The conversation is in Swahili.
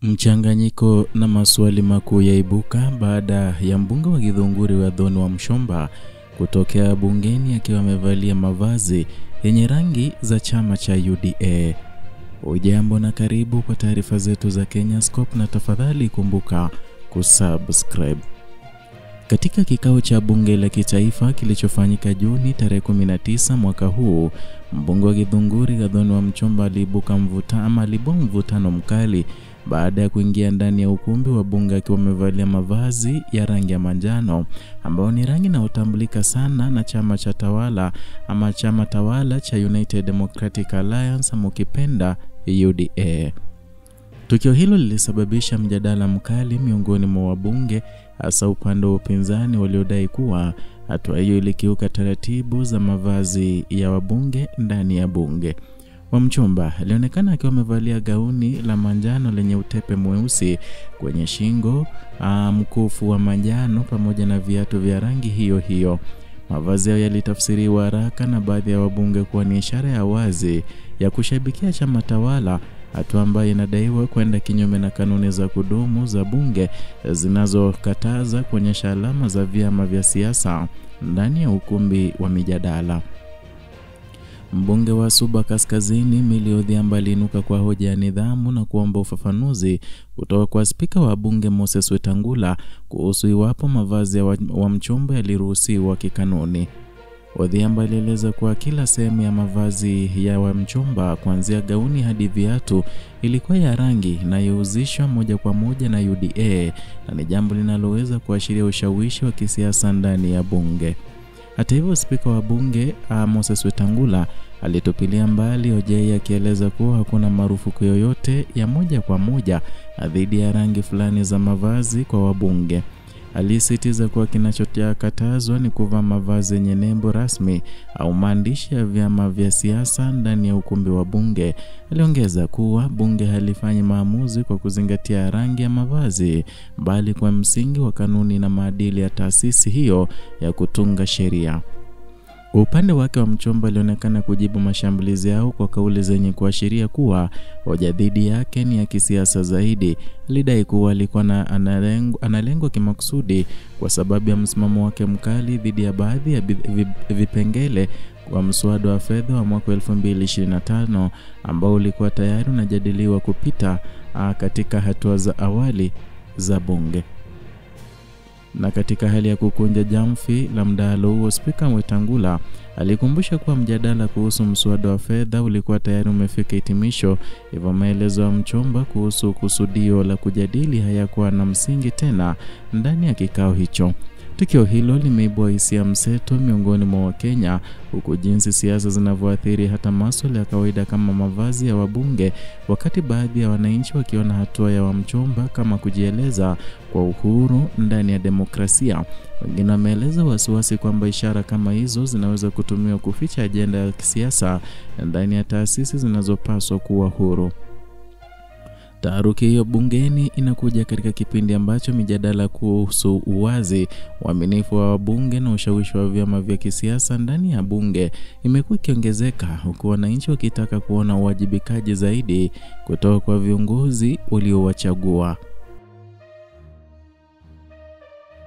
Mchanganyiko na maswali makuu yaibuka baada ya mbunge wa Githunguri wa Thoni wa Mchomba kutokea bungeni akiwa amevalia mavazi yenye rangi za chama cha UDA. Ujambo na karibu kwa taarifa zetu za Kenyascope, na tafadhali kumbuka kusubscribe. Katika kikao cha bunge la kitaifa kilichofanyika Juni tarehe 19 mwaka huu, mbunge wa Githunguri wa Thoni wa Mchomba aliibuka mvutano mkali baada ya kuingia ndani ya ukumbi wa bunge akiwa amevalia mavazi ya rangi ya manjano, ambao ni rangi inayotambulika sana na chama tawala cha United Democratic Alliance mukipenda UDA. Tukio hilo lilisababisha mjadala mkali miongoni mwa wabunge, hasa upande wa upinzani waliodai kuwa hatua hiyo ilikiuka taratibu za mavazi ya wabunge ndani ya bunge. Wa Mchomba alionekana akiwa amevalia gauni la manjano lenye utepe mweusi kwenye shingo, mkufu wa manjano pamoja na viatu vya rangi hiyo hiyo. Mavazi hayo yalitafsiriwa haraka na baadhi ya wabunge kuwa ni ishara ya wazi ya kushabikia chama tawala, hatua ambayo inadaiwa kwenda kinyume na kanuni za kudumu za bunge zinazokataza kuonyesha alama za vyama vya siasa ndani ya ukumbi wa mijadala. Mbunge wa Suba Kaskazini Millie Odhiambo aliinuka kwa hoja ya nidhamu na kuomba ufafanuzi kutoka kwa spika wa bunge Moses Wetangula kuhusu iwapo mavazi ya wa Mchomba yaliruhusiwa kikanuni. Odhiambo alieleza kuwa kila sehemu ya mavazi ya wa Mchomba kuanzia gauni hadi viatu ilikuwa ya rangi inayohusishwa moja kwa moja na UDA, na ni jambo linaloweza kuashiria ushawishi wa kisiasa ndani ya bunge. Hata hivyo, spika wa bunge Moses Wetangula alitupilia mbali hoja hii, akieleza kuwa hakuna marufuku yoyote ya moja kwa moja dhidi ya rangi fulani za mavazi kwa wabunge. Alisisitiza kuwa kinachokatazwa ni kuvaa mavazi yenye nembo rasmi au maandishi ya vyama vya siasa ndani ya ukumbi wa bunge. Aliongeza kuwa bunge halifanyi maamuzi kwa kuzingatia rangi ya mavazi, bali kwa msingi wa kanuni na maadili ya taasisi hiyo ya kutunga sheria. Upande wake wa Mchomba alionekana kujibu mashambulizi yao kwa kauli zenye kuashiria kuwa hoja dhidi yake ni ya kisiasa zaidi. Alidai kuwa alikuwa analengwa kimakusudi kwa sababu ya msimamo wake mkali dhidi ya baadhi ya vipengele kwa mswada wa fedha wa mwaka 2025 ambao ulikuwa tayari unajadiliwa kupita katika hatua za awali za bunge. Na katika hali ya kukunja jamvi la mdahalo huo, spika Wetangula alikumbusha kuwa mjadala kuhusu mswada wa fedha ulikuwa tayari umefika hitimisho, hivyo maelezo ya Mchomba kuhusu kusudio la kujadili hayakuwa na msingi tena ndani ya kikao hicho. Tukio hilo limeibua hisia mseto miongoni mwa Wakenya, huku jinsi siasa zinavyoathiri hata masuala ya kawaida kama mavazi ya wabunge, wakati baadhi ya wananchi wakiona hatua ya wa Mchomba kama kujieleza kwa uhuru ndani ya demokrasia. Wengine wameeleza wasiwasi kwamba ishara kama hizo zinaweza kutumiwa kuficha ajenda ya kisiasa ndani ya taasisi zinazopaswa kuwa huru. Taharuki hiyo bungeni inakuja katika kipindi ambacho mijadala kuhusu uwazi, uaminifu wa wabunge na ushawishi wa vyama vya kisiasa ndani ya bunge imekuwa ikiongezeka, huku wananchi wakitaka kuona uwajibikaji zaidi kutoka kwa viongozi waliowachagua.